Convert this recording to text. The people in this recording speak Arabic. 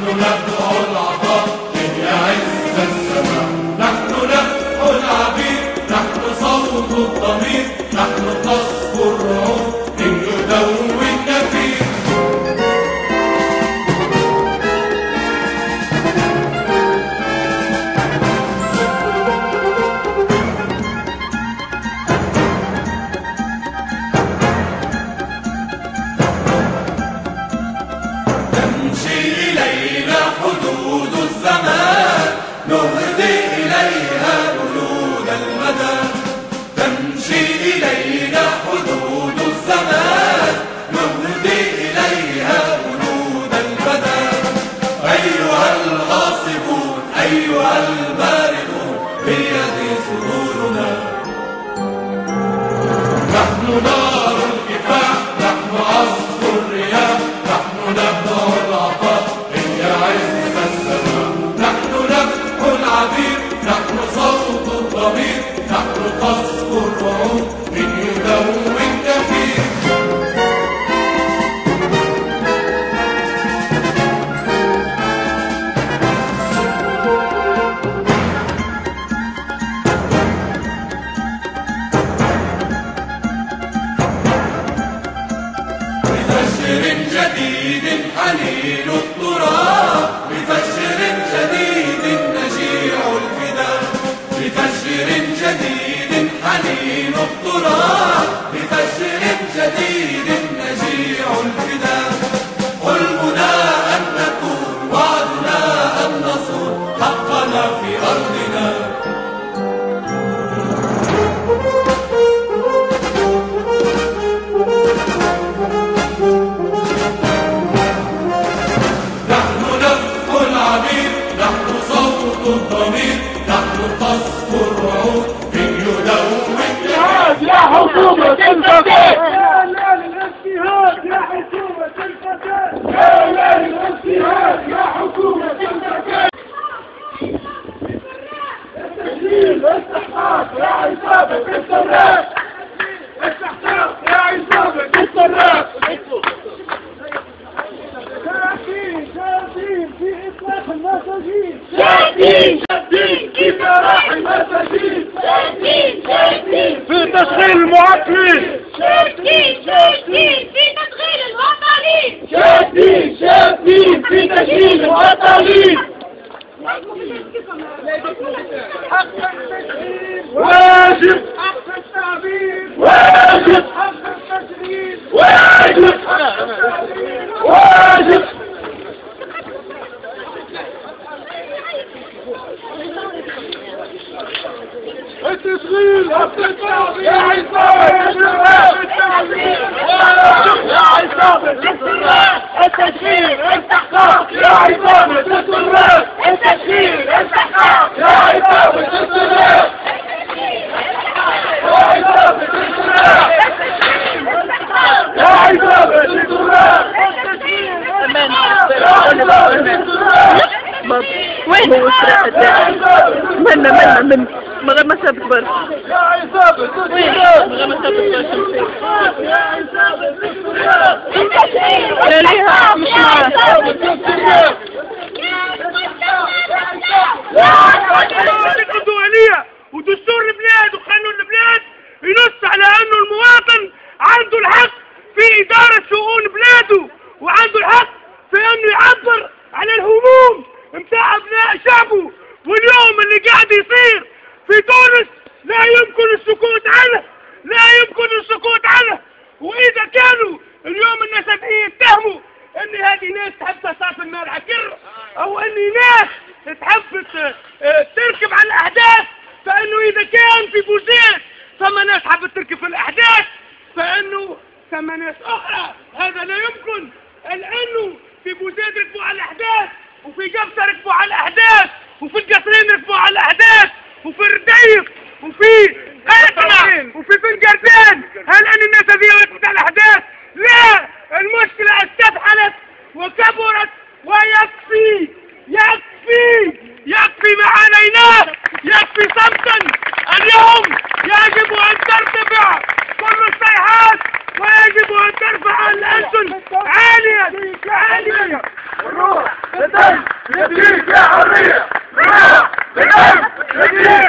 نحن ندعو العطاء إن يعز السماء، نحن نفح العبيد، نحن صوت الضمير، نحن قصف الرعود إن يدوي النفير. تمشي إلينا حدود الزمان، نهدي إليها بلود المدى. تمشي إلينا حدود الزمان، نهدي إليها بلود المدى. أيها الغاصبون أيها البارقون بيد صدورنا، نحن نار الكفاح، نحن عصف الرياح، نحن ندعو العطاء إن يعز السماء، نحن نفح العبيد، نحن صوت الضمير، نحن قصف الرعود إن يدوي النفير. بفجر جديد حنين التراب، بفجر جديد نجيع الفداء. بفجر جديد حنين التراب، بفجر جديد نجيع الفداء. حلمنا أن نكون، وعدنا أن نصون حقنا في أرضنا. نحن صوت الضمير، نحن قصف الرعود إن يدوي النفير. يا حكومة الفساد، يا لا للاجتهاد يا حكومة الفساد، يا لا للاجتهاد يا حكومة الفساد. التشريد استحقاق يا عصابة السراق، استحقاق يا عصابة السراق. شاهدين في إطلاق المساجين، شاهدين في إطلاق المساجين، شاهدين في تشغيل المعطلين، شاهدين في تشغيل الوطنيين، شاهدين في تشغيل الوطنيين. حق التشغيل واجب، حق التعبير واجب، حق التشغيل واجب، حق التعبير واجب. التشغيل يا عصابة الشباب، التعبير يا عصابة الشباب، التشغيل استحقاق يا عصابة الشباب، التشغيل استحقاق يا عصابة الشباب، يا عصابة الشباب، يا عصابة الشباب. وين هو منا من غير ما سابت برد. يا عصابة وين من غير ما سابت برد. يا عصابة الشباب، لا ليها مش الدولية ودستور البلاد وقانون البلاد ينص على انه المواطن عنده الحق في ادارة شؤون بلاده، وعنده الحق في انه يعبر عن الهموم متاع ابناء شعبه. واليوم اللي قاعد يصير في تونس لا يمكن السكوت عنه، لا يمكن السكوت عنه. واذا كانوا اليوم الناس يتهموا ان هذه ناس تحب تصاف النار عكر، او ان ناس تحب تركب على الاحداث، فانه اذا كان في بوزيد ثم ناس حبت تركب في الاحداث، فانه ثم ناس اخرى هذا لا يمكن. لانه في بوزيد ركبوا على الاحداث، وفي قبصة ركبوا على الاحداث، وفي القصرين ركبوا على الاحداث، وفي الرديف، وفي قرقنة، وفي فنجردان. هل ان الناس هذه ركبت على الاحداث؟ لا، المشكلة استفحلت وكبرت، ويكفي يكفي ما عليناه، يكفي صمتا. اليوم يجب ان ترتفع كل الصيحات، ويجب ان ترفع الألسن عالية. نديك يا حرية بالدم نديك